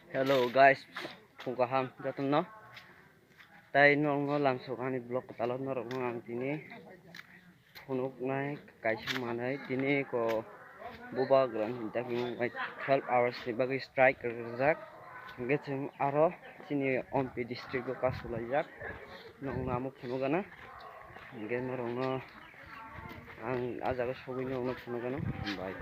Hello guys, pungkaham jatun no. Tai nong no langsung ani blog talon no rong ang tini phunuk nai kaisa manai tini ko buba gran taking 12 hours ni bagi strike rajak ngecem aro tini ompi district ko kasulajak nong namu phunugana nge no rong no ang ajaga sogi no phunugana bye.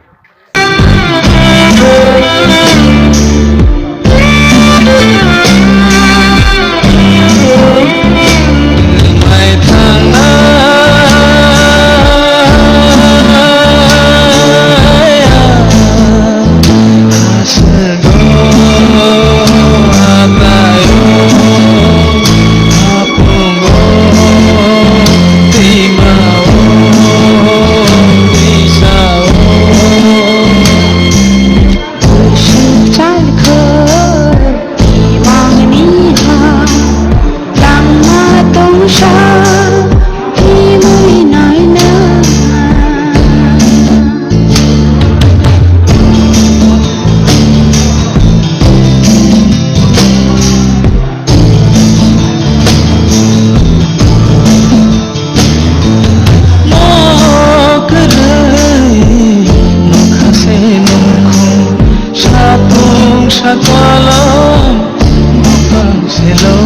Hello